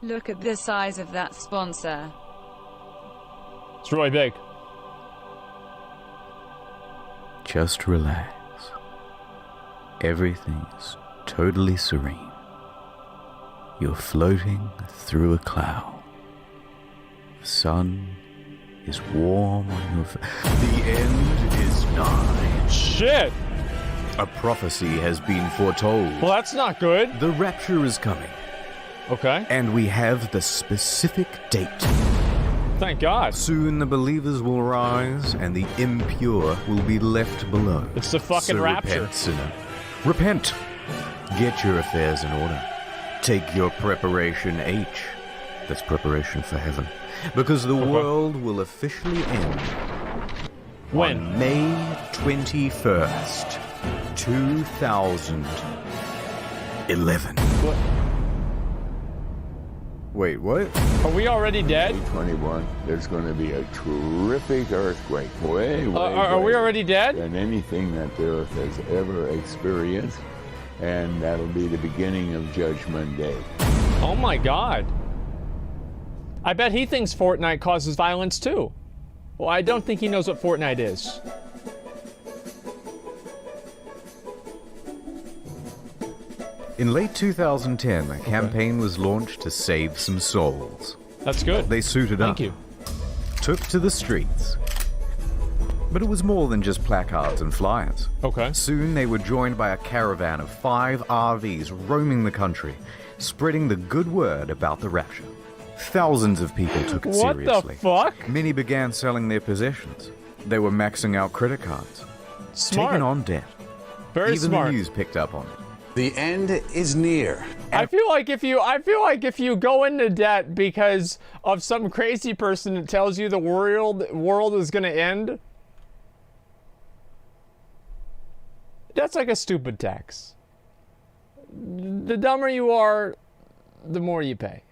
Look at the size of that sponsor. It's really big. Just relax. Everything's totally serene. You're floating through a cloud. The sun is warm on your face. The end is nigh. Shit! A prophecy has been foretold. Well, that's not good. The rapture is coming. Okay. And we have the specific date. Thank God. Soon the believers will rise, and the impure will be left below. It's the fucking So rapture. Repent, sinner. Repent. Get your affairs in order. Take your preparation H. That's preparation for heaven. Because the world will officially end. When? On May 21st, 2011. What? Wait, what? Are we already dead? 21, there's going to be a terrific earthquake, way Are we already dead? than anything that the earth has ever experienced, and that'll be the beginning of Judgment Day. Oh my God. I bet he thinks Fortnite causes violence too. Well, I don't think he knows what Fortnite is. In late 2010, a campaign was launched to save some souls. That's good. They suited up. Thank you. Took to the streets. But it was more than just placards and flyers. Okay. Soon they were joined by a caravan of 5 RVs roaming the country, spreading the good word about the rapture. Thousands of people took it What seriously. the fuck? Many began selling their possessions. They were maxing out credit cards, Smart. taking on debt. Very Even smart. the news picked up on it. The end is near. I feel like if you go into debt because of some crazy person that tells you the world is going to end, that's like a stupid tax. The dumber you are, the more you pay.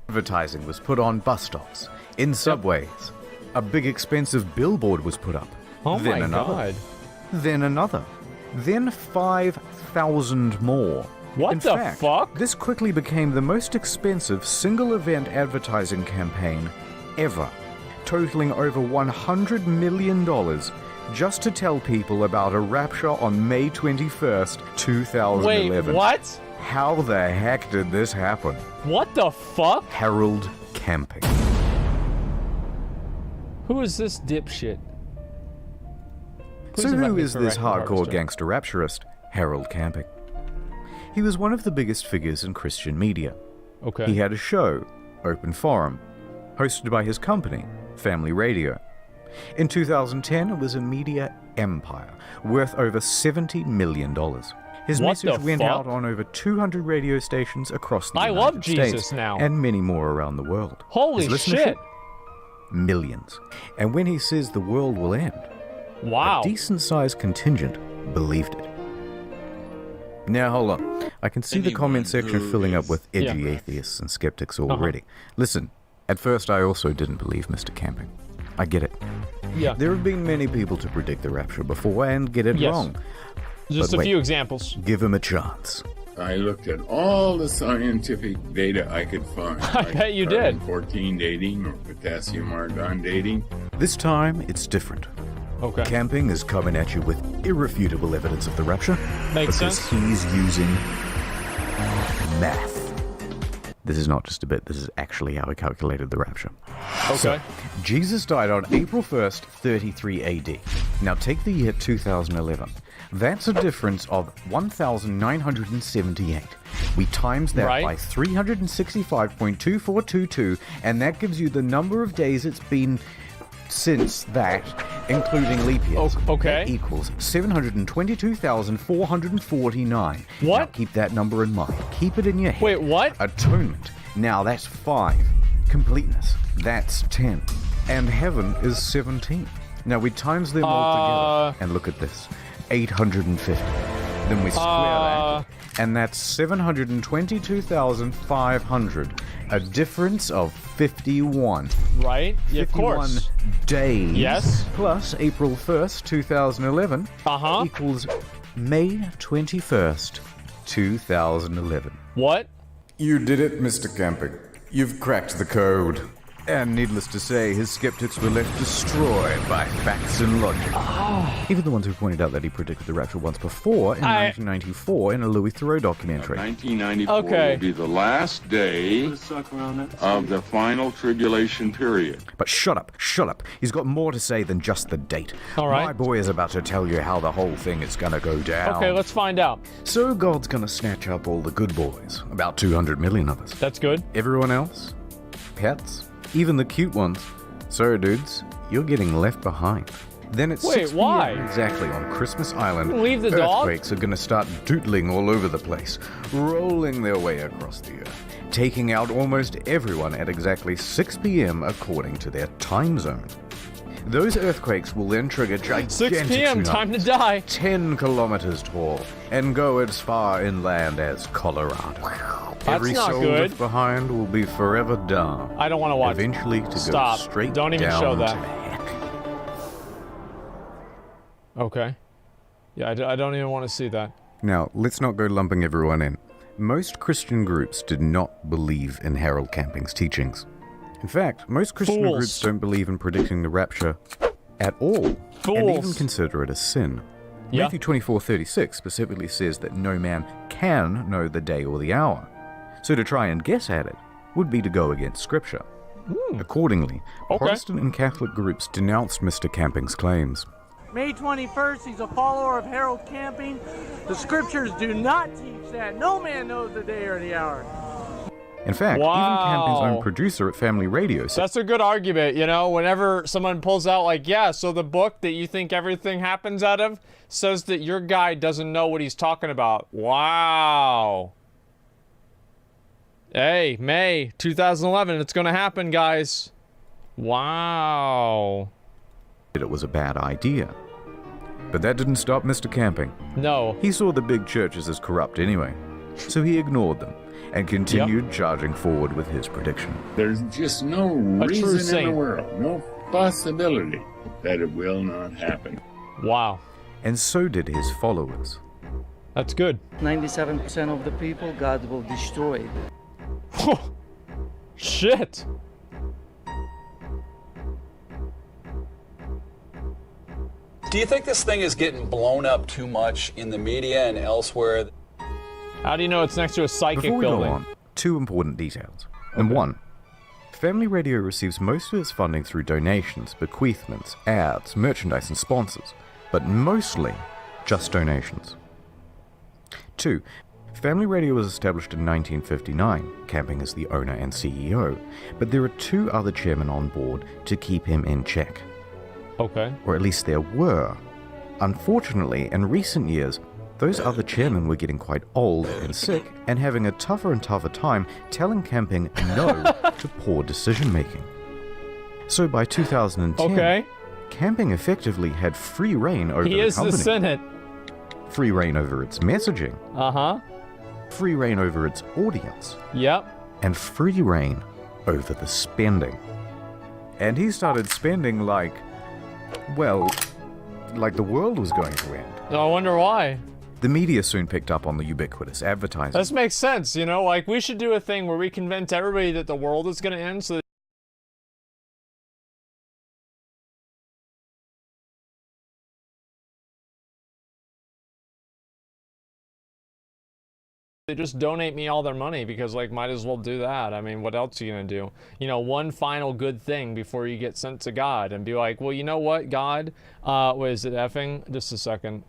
Advertising was put on bus stops, in subways. A big expensive billboard was put up. Oh then my another. God. Then another. Then 5,000 more. What In the fact, fuck? This quickly became the most expensive single-event advertising campaign ever, totaling over $100 million just to tell people about a rapture on May 21st, 2011. Wait, what? How the heck did this happen? What the fuck? Harold Camping. Who is this dipshit? Please So invite who me is for this Harvest hardcore Joe. gangster rapturist? Harold Camping. He was one of the biggest figures in Christian media. Okay. He had a show, Open Forum, hosted by his company, Family Radio. In 2010, it was a media empire, worth over $70 million. His What message the went fuck? out on over 200 radio stations across the I United love Jesus States now. and many more around the world. Holy His shit. listenership? Millions. And when he says the world will end, Wow. a decent-sized contingent believed it. Now, hold on. I can see the comment section filling up with edgy atheists and skeptics already. Listen, at first I also didn't believe Mr. Camping. I get it. Yeah. There have been many people to predict the rapture before and get it Yes. wrong. Just But a wait. few examples. Give him a chance. I looked at all the scientific data I could find. I bet you did. 14 dating or potassium argon dating. This time, it's different. Okay. Camping is coming at you with irrefutable evidence of the rapture. Makes because sense. he's using math. This is not just a bit, this is actually how he calculated the rapture. Okay. Jesus died on April 1st, 33 AD. Now take the year 2011. That's a difference of 1,978. We times that Right. by 365.2422, and that gives you the number of days it's been since that, including leap years. Okay. That equals 722,449. What? Now keep that number in mind. Keep it in your head. Wait, what? Atonement. Now that's 5. Completeness. That's 10. And heaven is 17. Now we times them all together. And look at this. 850. Then we square that. And that's 722,500. A difference of 51. Right? Yeah, of 51 course. days. Yes. Plus April 1st, 2011. Equals May 21st, 2011. What? You did it, Mr. Camping. You've cracked the code. And needless to say, his skeptics were left destroyed by facts and logic. Even the ones who pointed out that he predicted the rapture once before in 1994 in a Louis Theroux documentary. 1994 will be the last day of the final tribulation period. But shut up. He's got more to say than just the date. All right. My boy is about to tell you how the whole thing is gonna go down. Okay, let's find out. So God's gonna snatch up all the good boys, about 200 million of us. That's good. Everyone else? Pets? Even the cute ones. So, dudes, you're getting left behind. Then at 6 p.m. why? exactly on Christmas Island, Leave the dog? earthquakes are gonna start doodling all over the place, rolling their way across the earth, taking out almost everyone at exactly 6 p.m. according to their time zone. Those earthquakes will then trigger gigantic 6 p.m., tsunamis, time to die. 10 kilometers tall, and go as far inland as Colorado. Every not soul good. left behind will be forever dumb. I don't want to watch. Eventually to Stop. go straight Don't even down show to that. heck. Okay. Yeah, I don't even want to see that. Now, let's not go lumping everyone in. Most Christian groups did not believe in Harold Camping's teachings. In fact, most Christian Fools. groups don't believe in predicting the rapture at all, and even Fools. consider it a sin. Yeah. Matthew 24:36 specifically says that no man can know the day or the hour. So to try and guess at it would be to go against Scripture. Accordingly, Protestant and Catholic groups denounced Mr. Camping's claims. May 21st, he's a follower of Harold Camping. The scriptures do not teach that. No man knows the day or the hour. In fact, Wow. even Camping's own producer at Family Radio said, That's a good argument, you know, whenever someone pulls out like, yeah, so the book that you think everything happens out of says that your guy doesn't know what he's talking about. Wow. Hey, May 2011, it's gonna happen, guys. Wow. it was a bad idea. But that didn't stop Mr. Camping. No. He saw the big churches as corrupt anyway, so he ignored them and continued charging forward with his prediction. There's just no A true reason in saint. the world, no possibility that it will not happen. Wow. And so did his followers. That's good. 97% of the people God will destroy. Shit. Do you think this thing is getting blown up too much in the media and elsewhere? How do you know it's next to a psychic Before we building? go on, two important details. Number one, Family Radio receives most of its funding through donations, bequeathments, ads, merchandise, and sponsors, but mostly just donations. Two, Family Radio was established in 1959, Camping as the owner and CEO, but there are two other chairmen on board to keep him in check. Okay. Or at least there were. Unfortunately, in recent years, those other chairmen were getting quite old and sick and having a tougher and tougher time telling Camping no to poor decision making. So by 2010, Camping effectively had free reign over He the is company. the Senate. Free reign over its messaging, Uh-huh. free reign over its audience, Yep. and free reign over the spending. And he started spending like the world was going to end. I wonder why. The media soon picked up on the ubiquitous advertising. This makes sense, you know? Like, we should do a thing where we convince everybody that the world is going to end so that they just donate me all their money because, like, might as well do that. I mean, what else are you going to do? You know, one final good thing before you get sent to God and be like, well, you know what, God? Wait, is it effing? Just a second.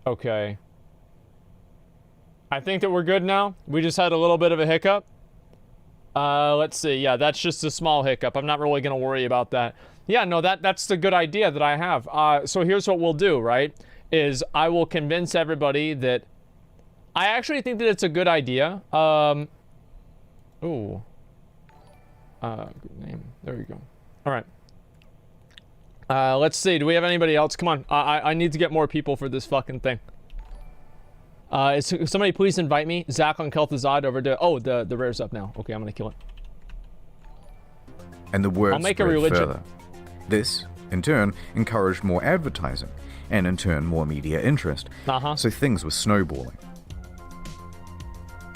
Okay. I think that we're good now. We just had a little bit of a hiccup. Let's see. Yeah, that's just a small hiccup. I'm not really going to worry about that. Yeah, no, that's the good idea that I have. So here's what we'll do, right? Is I will convince everybody that I actually think that it's a good idea. Good name. There we go. All right. Let's see. Do we have anybody else? Come on. I need to get more people for this fucking thing. Somebody please invite me. Zach on Kel'Thuzad over to... Oh, the rare's up now. Okay, I'm going to kill it. And the word I'll make a spread religion. further. This, in turn, encouraged more advertising, and in turn, more media interest. Uh-huh. So things were snowballing.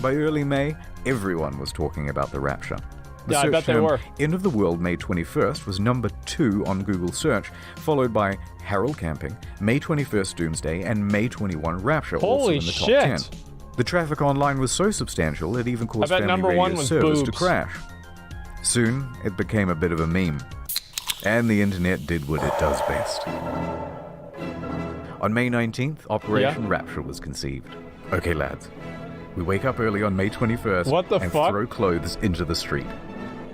By early May, everyone was talking about the rapture. The Yeah, I search bet they term were. End of the World May 21st was number 2 on Google search, followed by Harold Camping, May 21st Doomsday, and May 21 Rapture, also Holy in the top shit. 10. The traffic online was so substantial it even caused I bet Family number one Radio was servers to boobs. crash. Soon, it became a bit of a meme. And the internet did what it does best. On May 19th, Operation Rapture was conceived. Okay, lads. We wake up early on May 21st What the and fuck? throw clothes into the street.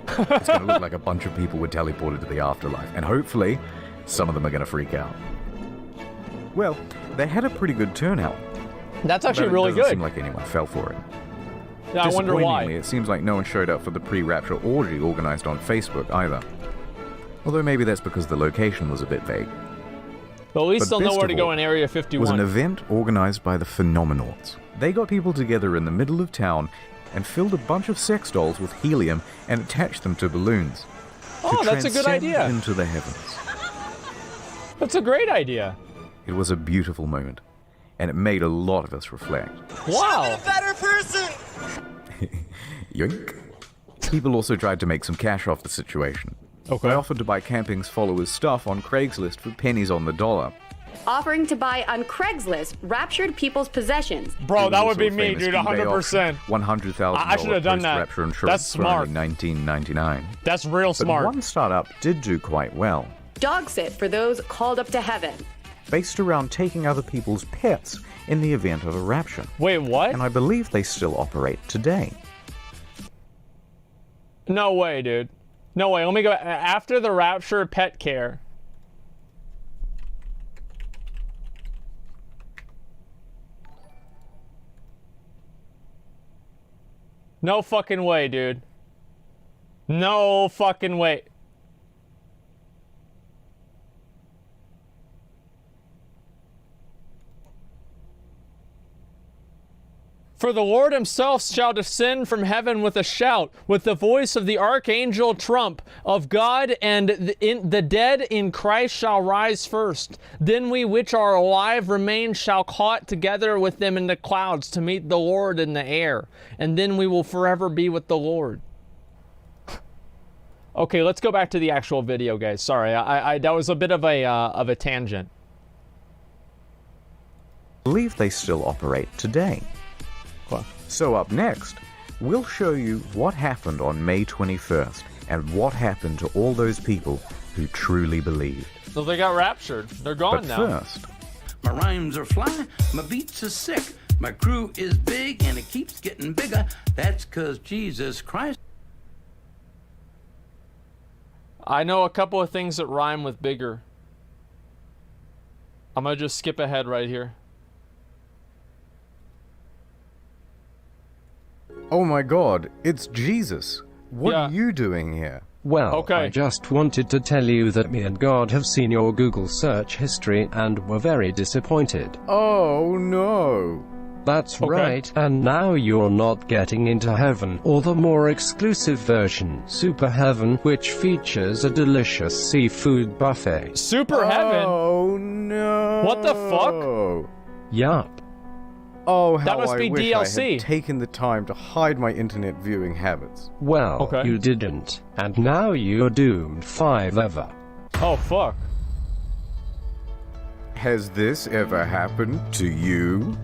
It's going to look like a bunch of people were teleported to the afterlife, and hopefully, some of them are going to freak out. Well, they had a pretty good turnout. That's actually but really it doesn't good. seem like anyone fell for it. Yeah, I wonder why. Disappointingly, it seems like no one showed up for the pre-rapture orgy organized on Facebook either. Although maybe that's because the location was a bit vague. But at least But they'll know best where of to go all in Area Was an 51. event organized by the Phenomenauts. They got people together in the middle of town and filled a bunch of sex dolls with helium and attached them to balloons. Oh, to that's a good transcend idea. Into the heavens. That's a great idea. It was a beautiful moment, and it made a lot of us reflect. Wow. Better person! Yoink. People also tried to make some cash off the situation. Okay. They offered to buy Camping's followers' stuff on Craigslist for pennies on the dollar. Offering to buy on Craigslist raptured people's possessions. Bro, There that was would be also a me, famous dude, eBay 100%. auction, $100,000 I should have done that. post-rapture insurance That's for smart. only $19.99. That's real But smart. one startup did do quite well, Dog sit for those called up to heaven. based around taking other people's pets in the event of a rapture. Wait, what? And I believe they still operate today. No way, dude. No way. Let me go. After the rapture, pet care. No fucking way, dude. No fucking way. For the Lord himself shall descend from heaven with a shout, with the voice of the archangel trump of God, and the dead in Christ shall rise first. Then we which are alive remain shall caught together with them in the clouds to meet the Lord in the air, and then we will forever be with the Lord. Okay, let's go back to the actual video, guys. Sorry, I that was a bit of a tangent. I believe they still operate today. So up next, we'll show you what happened on May 21st and what happened to all those people who truly believed. So they got raptured. They're gone But now. first, My rhymes are fly, my beats are sick, my crew is big and it keeps getting bigger. That's 'cause Jesus Christ. I know a couple of things that rhyme with bigger. I'm gonna just skip ahead right here. oh my god, it's Jesus. What Yeah. are you doing here? Well, Okay. I just wanted to tell you that me and God have seen your Google search history and were very disappointed. Oh no. That's Okay. right, and now you're not getting into heaven, or the more exclusive version, Super Heaven, which features a delicious seafood buffet. Super Heaven? Oh no. What the fuck? Yup. Oh, how That must I be wish DLC. I had taken the time to hide my internet viewing habits. Well, Okay. you didn't, and now you're doomed forever. Oh, fuck. Has this ever happened to you?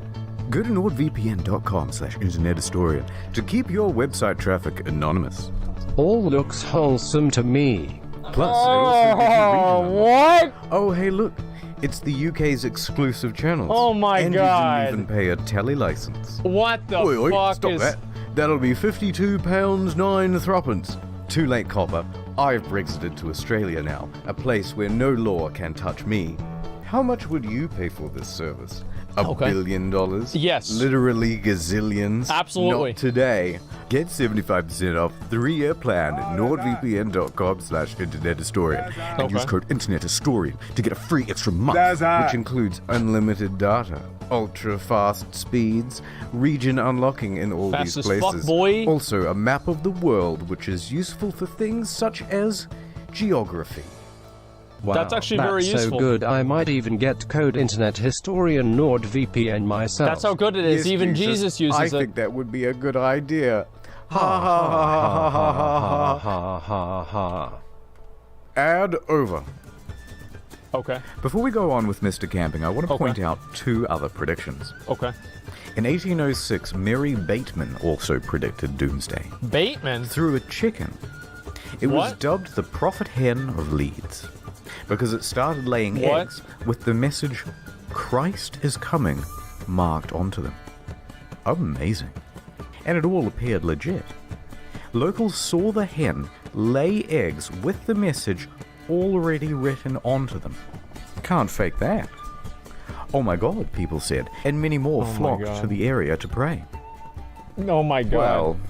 Go to nordvpn.com/internethistorian to keep your website traffic anonymous. All looks wholesome to me. Plus, it also gives you Oh, region what? Oh, hey, look. It's the UK's exclusive channels. Oh my and God. you didn't even pay a telly license. What the Oi, oi, fuck stop is... that. That'll be £52.09 threepence. Too late, copper. I've Brexited to Australia now, a place where no law can touch me. How much would you pay for this service? $1 billion? Yes. Literally gazillions? Absolutely. Not today. Get 75% off 3-year plan at nordvpn.com/internethistorian and use code internethistorian to get a free extra month, which includes unlimited data, ultra fast speeds, region unlocking in all Fast these as fuck, places. boy. Also, a map of the world, which is useful for things such as geography. Wow, That's actually very that's useful. so good. I might even get Code Internet Historian NordVPN myself. That's how good it is. Yes, Even Jesus uses I it. think that would be a good idea. Ha ha ha ha ha ha ha ha. Ad over. Okay. Before we go on with Mr. Camping, I want to Okay. point out two other predictions. Okay. In 1806, Mary Bateman also predicted doomsday. Bateman? Through a chicken. It was What? dubbed the Prophet Hen of Leeds because it started laying What? eggs with the message, Christ is coming, marked onto them. Amazing. And it all appeared legit. Locals saw the hen lay eggs with the message already written onto them. Can't fake that. Oh my god, people said, and many more Oh my flocked God. to the area to pray. Oh my god. Well,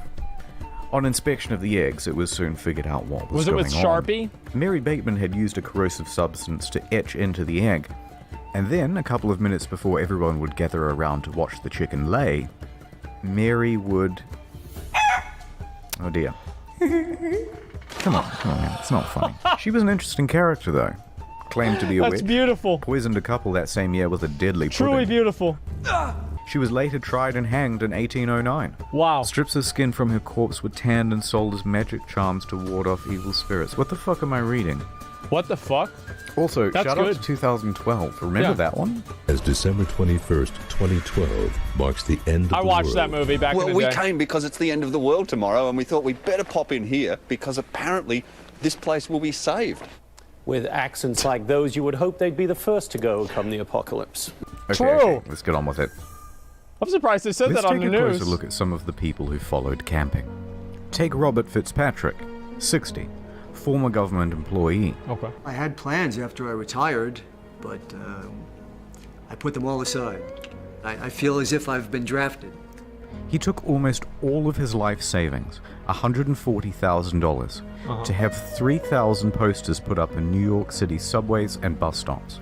on inspection of the eggs, it was soon figured out what was Was it going with on. Sharpie? Mary Bateman had used a corrosive substance to etch into the egg, and then, a couple of minutes before everyone would gather around to watch the chicken lay, Mary would... Oh dear. Come on, man, it's not funny. She was an interesting character, though. Claimed to be a That's witch. beautiful. Poisoned a couple that same year with a deadly Truly pudding. beautiful. She was later tried and hanged in 1809. Wow. Strips of skin from her corpse were tanned and sold as magic charms to ward off evil spirits. What the fuck am I reading? What the fuck? Also, That's shout out good. to 2012. Remember Yeah. that one? As December 21st, 2012 marks the end of I the watched world. that movie back Well, in the we day. came because it's the end of the world tomorrow, and we thought we'd better pop in here because apparently this place will be saved. With accents like those, you would hope they'd be the first to go come the apocalypse. Okay, let's get on with it. I'm surprised they said Let's that on take the a news. closer look at some of the people who followed camping. Take Robert Fitzpatrick, 60, former government employee. Okay. I had plans after I retired, but I put them all aside. I feel as if I've been drafted. He took almost all of his life savings, $140,000, to have 3,000 posters put up in New York City subways and bus stops.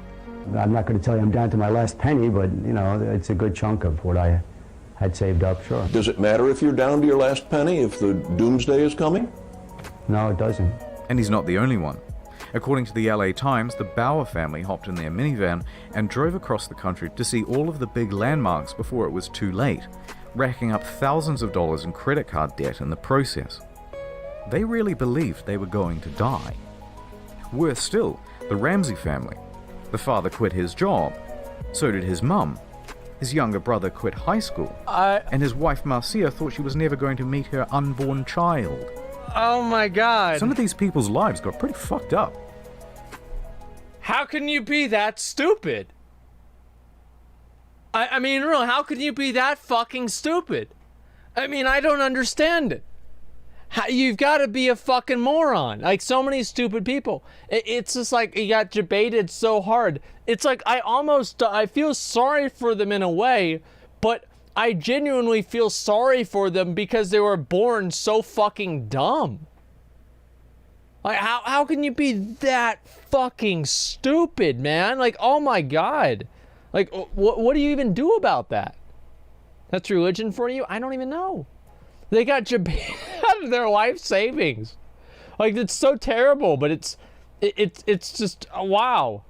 I'm not going to tell you I'm down to my last penny, but, you know, it's a good chunk of what I had saved up, sure. Does it matter if you're down to your last penny if the doomsday is coming? No, it doesn't. And he's not the only one. According to the LA Times, the Bauer family hopped in their minivan and drove across the country to see all of the big landmarks before it was too late, racking up thousands of dollars in credit card debt in the process. They really believed they were going to die. Worse still, the Ramsey family. The father quit his job. So did his mum. His younger brother quit high school. And his wife Marcia thought she was never going to meet her unborn child. Oh my god. Some of these people's lives got pretty fucked up. How can you be that stupid? I mean, really, how can you be that fucking stupid? I mean, I don't understand it. You've got to be a fucking moron. Like, so many stupid people. It's just like, you got debated so hard. It's like, I feel sorry for them in a way, but I genuinely feel sorry for them because they were born so fucking dumb. Like, how can you be that fucking stupid, man? Like, oh my god. Like, what do you even do about that? That's religion for you? I don't even know. They got debated out of their life savings. Like, it's so terrible, but it's just, wow.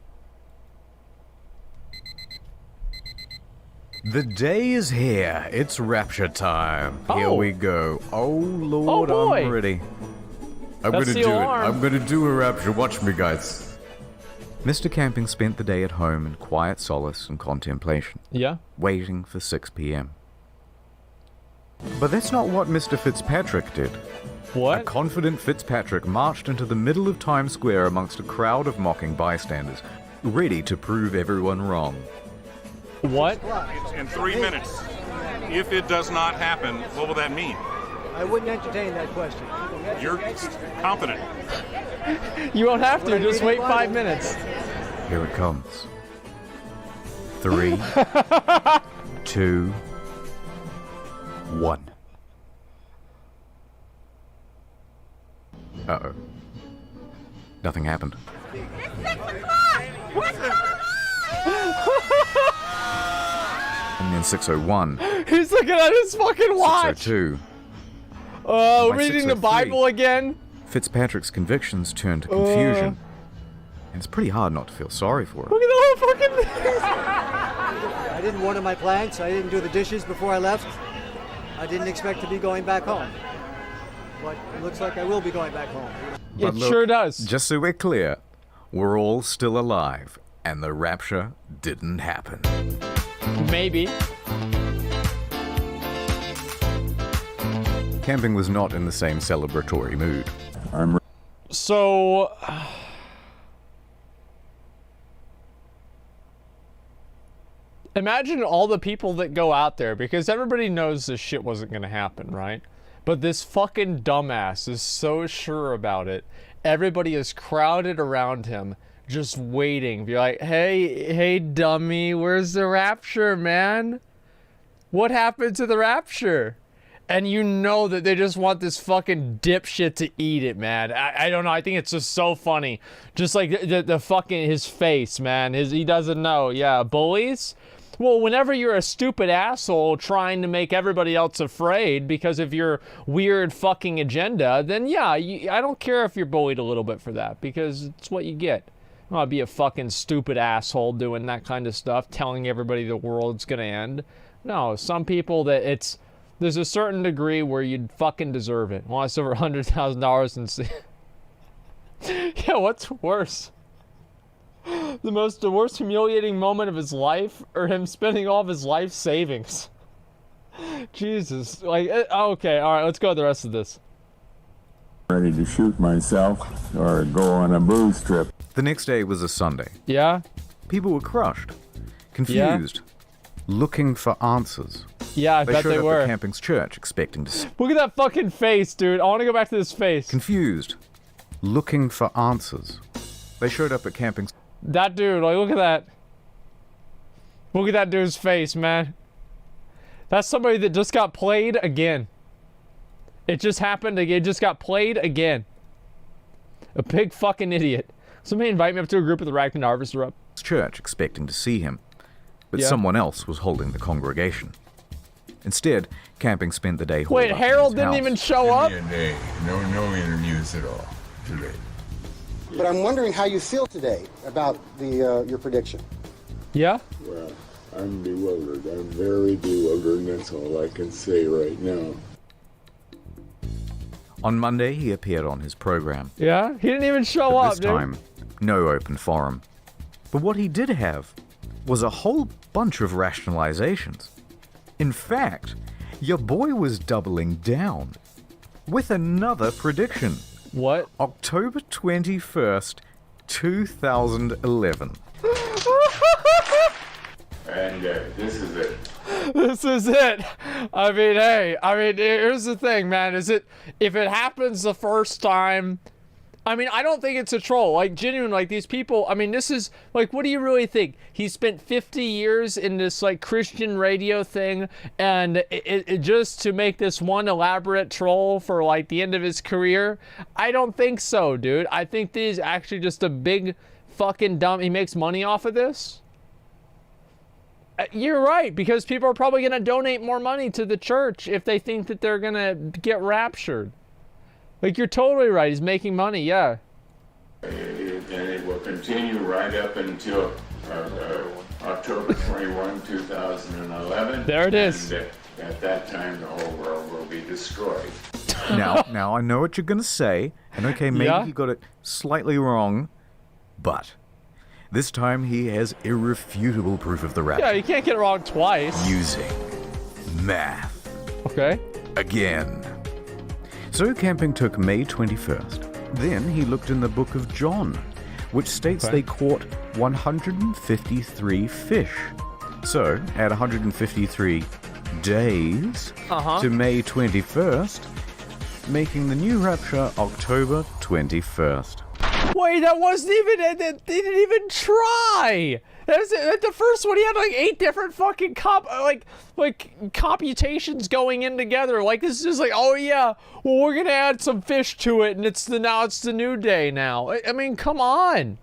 The day is here. It's rapture time. Here we go. Oh, Lord, Oh, boy. I'm ready. I'm That's gonna the do alarm. it. I'm gonna do a rapture. Watch me, guys. Mr. Camping spent the day at home in quiet solace and contemplation. Yeah? Waiting for 6 p.m. But that's not what Mr. Fitzpatrick did. What? A confident Fitzpatrick marched into the middle of Times Square amongst a crowd of mocking bystanders, ready to prove everyone wrong. What? In 3 minutes. If it does not happen, what will that mean? I wouldn't entertain that question. You're confident. You won't have to, just wait 5 minutes. Here it comes. 3, 2, 1. Uh-oh. Nothing happened. And then 6:01. He's looking at his fucking watch. 6:02. By Reading the 6:03, Bible again? Fitzpatrick's convictions turned to confusion. It's pretty hard not to feel sorry for him. Look at the whole fucking thing. I didn't water my plants. I didn't do the dishes before I left. I didn't expect to be going back home. But it looks like I will be going back home. It sure does. Just so we're clear, we're all still alive, and the rapture didn't happen. Maybe. Camping was not in the same celebratory mood. So... imagine all the people that go out there, because everybody knows this shit wasn't gonna happen, right? But this fucking dumbass is so sure about it. Everybody is crowded around him, just waiting. Be like, hey dummy, where's the rapture, man? What happened to the rapture? And you know that they just want this fucking dipshit to eat it, man. I don't know. I think it's just so funny. Just like the fucking, his face, man. He doesn't know. Yeah, bullies? Well, whenever you're a stupid asshole trying to make everybody else afraid because of your weird fucking agenda, then yeah, I don't care if you're bullied a little bit for that, because it's what you get. You want to be a fucking stupid asshole doing that kind of stuff, telling everybody the world's gonna end. No, some people that there's a certain degree where you'd fucking deserve it. Well, it's over $100,000 and see. Yeah, what's worse? The worst humiliating moment of his life, or him spending all of his life savings? Jesus. Like, okay, alright, let's go with the rest of this. Ready to shoot myself or go on a booze trip. The next day was a Sunday. Yeah? People were crushed, confused, looking for answers. Yeah, I bet they were. They showed up were. at Camping's church expecting to... Look at that fucking face, dude. I want to go back to this face. Confused, looking for answers. They showed up at Camping's... That dude, like, look at that. Look at that dude's face, man. That's somebody that just got played again. It just happened again. It just got played again. A big fucking idiot. Somebody invite me up to a group of the Ragnar Harvester up. Church expecting to see him, but Yeah. someone else was holding the congregation. Instead, Camping spent the day... Wait, holed up in Harold his didn't house. even show up? Day. No interviews at all today. But I'm wondering how you feel today about your prediction. Yeah? Well, I'm bewildered. I'm very bewildered, and that's all I can say right now. On Monday, he appeared on his program. Yeah? He didn't even show But up, this dude. time, no open forum. But what he did have was a whole bunch of rationalizations. In fact, your boy was doubling down with another prediction. What? October 21st, 2011. And this is it. This is it. I mean, hey, here's the thing, man. If it happens the first time, I mean, I don't think it's a troll. Like, genuine, like, these people, I mean, this is, like, what do you really think? He spent 50 years in this, like, Christian radio thing, and it just to make this one elaborate troll for, like, the end of his career? I don't think so, dude. I think this is actually just a big fucking dumb, he makes money off of this? You're right, because people are probably going to donate more money to the church if they think that they're going to get raptured. Like, you're totally right. He's making money, yeah. And it will continue right up until October 21, 2011. There it is. And at that time, the whole world will be destroyed. Now, I know what you're going to say, and okay, maybe Yeah? he got it slightly wrong, but this time he has irrefutable proof of the rapture. Yeah, you can't get it wrong twice. Using math. Okay. Again. So Camping took May 21st. Then he looked in the book of John, which states they caught 153 fish. So, add 153 days to May 21st, making the new rapture October 21st. Wait, that wasn't even, they didn't even try! That's the first one. He had like 8 different fucking computations going in together. Like, this is just like, oh yeah, well, we're gonna add some fish to it, and it's the new day now. I mean, come on.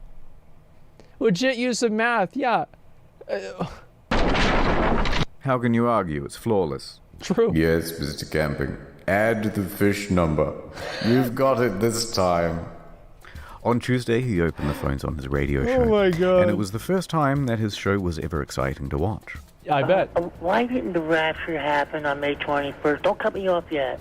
Legit use of math, yeah. How can you argue? It's flawless. True. Yes, Mr. Camping. Add the fish number. You've got it this time. On Tuesday, he opened the phones on his radio show. Oh my God. And it was the first time that his show was ever exciting to watch. I bet. Why didn't the rapture happen on May 21st? Don't cut me off yet.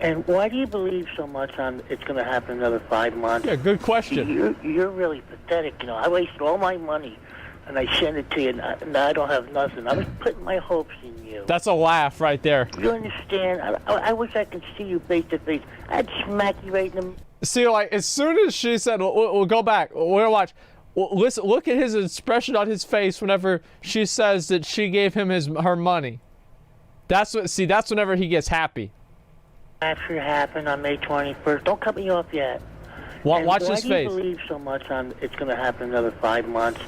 And why do you believe so much on it's going to happen another 5 months? Yeah, good question. You're really pathetic. You know, I wasted all my money, and I sent it to you, and now I don't have nothing. I was putting my hopes in you. That's a laugh right there. You understand? I wish I could see you face to face. I'd smack you right in the... See, like, as soon as she said, we'll go back, we're gonna watch. Listen, look at his expression on his face whenever she says that she gave him her money. That's whenever he gets happy. Rapture happened on May 21st. Don't cut me off yet. Watch his face. Why do you believe so much on it's going to happen another 5 months?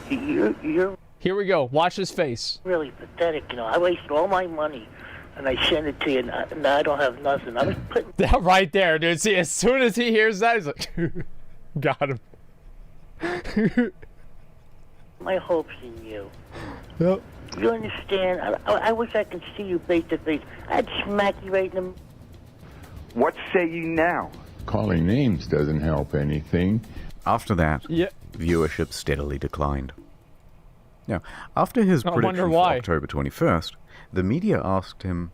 You're Here we go. Watch his face. Really pathetic. You know, I wasted all my money, and I sent it to you, and now I don't have nothing. I was putting... That right there, dude. See, as soon as he hears that, he's like, got him. my hopes in you. Yep. You understand? I wish I could see you face to face. I'd smack you right in the... What say you now? Calling names doesn't help anything. After that, viewership steadily declined. Now, after his prediction for October 21st, the media asked him,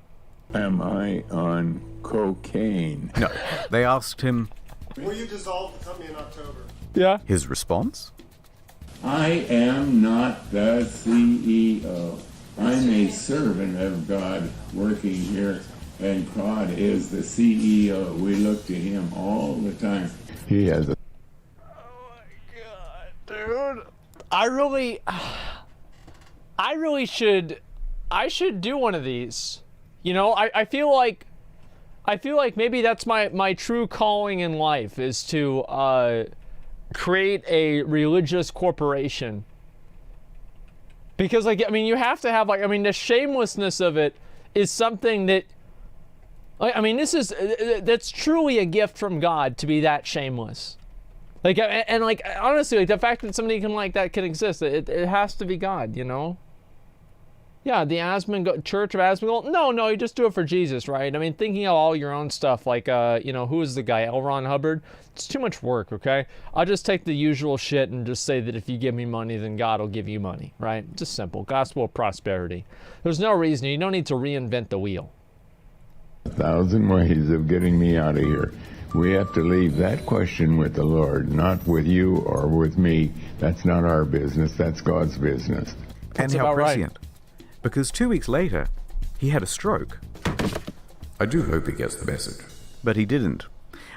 Am I on cocaine? No, they asked him, Will you dissolve the company in October? Yeah. His response? I am not the CEO. I'm a servant of God working here, and God is the CEO. We look to him all the time. He has a... Dude, I should do one of these. You know, I feel like maybe that's my true calling in life, is to create a religious corporation. Because, like, I mean, you have to have, like, I mean, the shamelessness of it is something that, like, I mean, that's truly a gift from God to be that shameless. Like, and like, honestly, like, the fact that somebody like that can exist, it has to be God, you know? Yeah, the Church of Asmongold. No, you just do it for Jesus, right? I mean, thinking of all your own stuff, like, you know, who is the guy, L. Ron Hubbard? It's too much work, okay? I'll just take the usual shit and just say that if you give me money, then God will give you money, right? Just simple. Gospel of prosperity. There's no reason. You don't need to reinvent the wheel. 1,000 ways of getting me out of here. We have to leave that question with the Lord, not with you or with me. That's not our business. That's God's business. And how prescient. Because 2 weeks later, he had a stroke. I do hope he gets the message. But he didn't.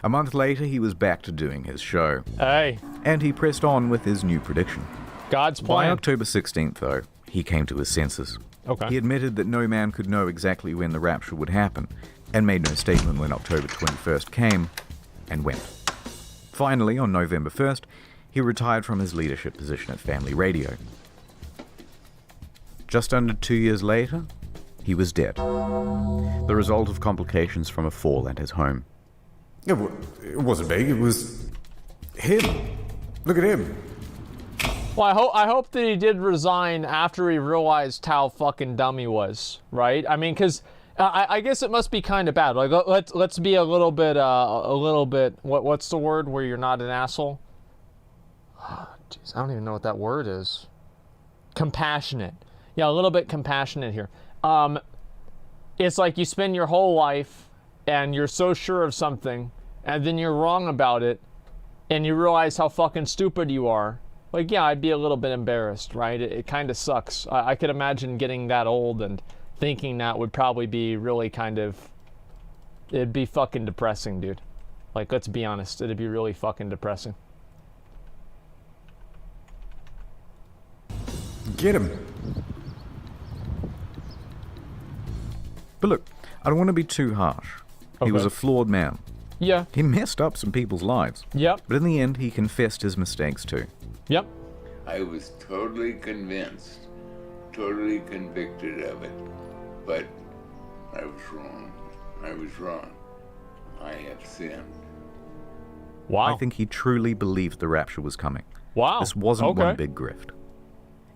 A month later, he was back to doing his show. Hey. And he pressed on with his new prediction. God's plan. By October 16th, though, he came to his senses. Okay. He admitted that no man could know exactly when the rapture would happen, and made no statement when October 21st came and went. Finally, on November 1st, he retired from his leadership position at Family Radio. Just under 2 years later, he was dead. The result of complications from a fall at his home. It wasn't big, it was him. Look at him. Well, I hope that he did resign after he realized how fucking dumb he was, right? I mean, because I guess it must be kind of bad. Like, let's be a little bit, what's the word where you're not an asshole? Jeez, I don't even know what that word is. Compassionate. Yeah, a little bit compassionate here. It's like you spend your whole life and you're so sure of something, and then you're wrong about it, and you realize how fucking stupid you are. Like, yeah, I'd be a little bit embarrassed, right? It kind of sucks. I could imagine getting that old and thinking that would probably be really it'd be fucking depressing, dude. Like, let's be honest, it'd be really fucking depressing. Get him. But look, I don't want to be too harsh. Okay. He was a flawed man. Yeah. He messed up some people's lives. Yep. But in the end, he confessed his mistakes too. Yep. I was totally convinced, totally convicted of it, but I was wrong. I was wrong. I have sinned. Wow. I think he truly believed the rapture was coming. Wow. This wasn't Okay. one big grift.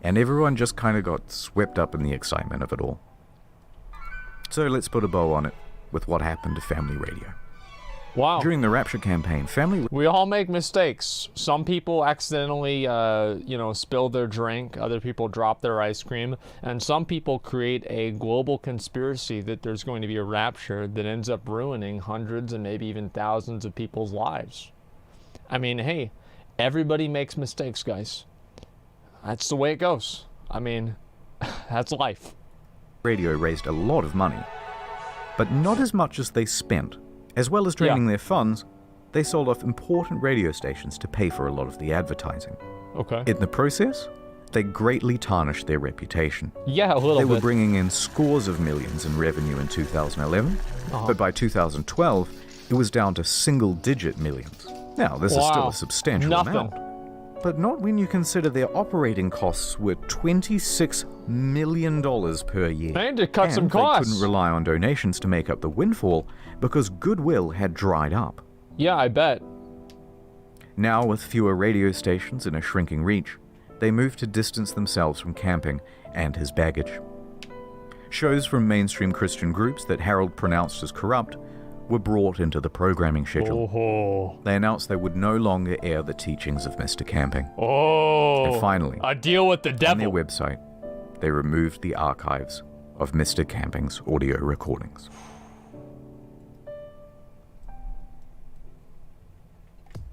And everyone just kind of got swept up in the excitement of it all. So let's put a bow on it with what happened to Family Radio. Wow. During the Rapture campaign, family... We all make mistakes. Some people accidentally, spill their drink. Other people drop their ice cream. And some people create a global conspiracy that there's going to be a rapture that ends up ruining hundreds and maybe even thousands of people's lives. I mean, hey, everybody makes mistakes, guys. That's the way it goes. I mean, that's life. Radio raised a lot of money, but not as much as they spent. As well as draining their funds, they sold off important radio stations to pay for a lot of the advertising. Okay. In the process, they greatly tarnished their reputation. Yeah, a little bit. They were bringing in scores of millions in revenue in 2011, but by 2012, it was down to single-digit millions. Now, this is still a substantial amount. But not when you consider their operating costs were $26 million per year. They had to cut some costs. They couldn't rely on donations to make up the windfall because goodwill had dried up. Yeah, I bet. Now, with fewer radio stations and a shrinking reach, they moved to distance themselves from camping and his baggage. Shows from mainstream Christian groups that Harold pronounced as corrupt were brought into the programming schedule. They announced they would no longer air the teachings of Mr. Camping. And finally, a deal with the devil. On their website, they removed the archives of Mr. Camping's audio recordings.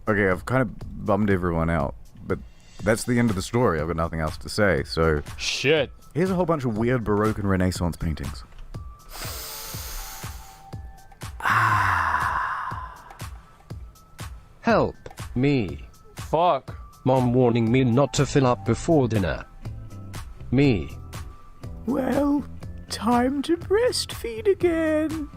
Okay, I've kind of bummed everyone out, but that's the end of the story. I've got nothing else to say, so... Shit. Here's a whole bunch of weird Baroque and Renaissance paintings. Help me. Fuck. Mom warning me not to fill up before dinner. Me. Well, time to breastfeed again.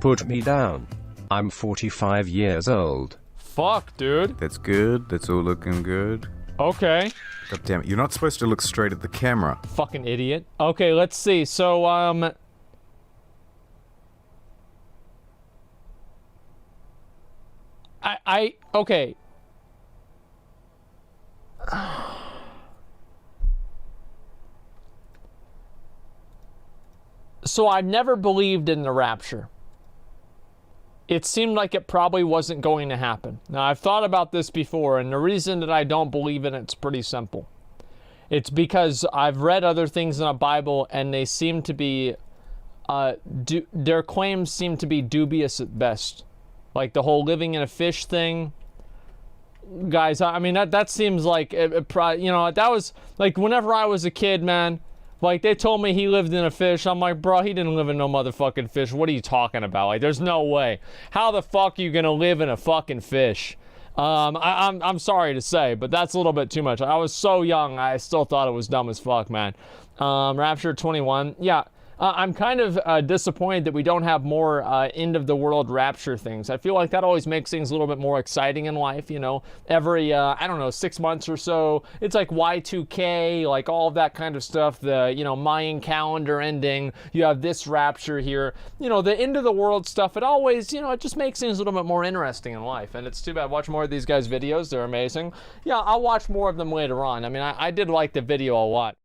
Put me down. I'm 45 years old. Fuck, dude. That's good. That's all looking good. Okay. God damn it. You're not supposed to look straight at the camera. Fucking idiot. Okay, let's see. So, okay. So I've never believed in the rapture. It seemed like it probably wasn't going to happen. Now, I've thought about this before, and the reason that I don't believe in it's pretty simple. It's because I've read other things in the Bible, and they seem to be, their claims seem to be dubious at best. Like the whole living in a fish thing. Guys, I mean, that seems like, that was, like, whenever I was a kid, man, like, they told me he lived in a fish. I'm like, bro, he didn't live in no motherfucking fish. What are you talking about? Like, there's no way. How the fuck are you gonna live in a fucking fish? I'm sorry to say, but that's a little bit too much. I was so young, I still thought it was dumb as fuck, man. Rapture 21, yeah. I'm kind of disappointed that we don't have more end-of-the-world rapture things. I feel like that always makes things a little bit more exciting in life, you know. Every, I don't know, 6 months or so, it's like Y2K, like all of that kind of stuff. The, Mayan calendar ending. You have this rapture here. You know, the end-of-the-world stuff, it always, it just makes things a little bit more interesting in life. And it's too bad. Watch more of these guys' videos. They're amazing. Yeah, I'll watch more of them later on. I mean, I did like the video a lot.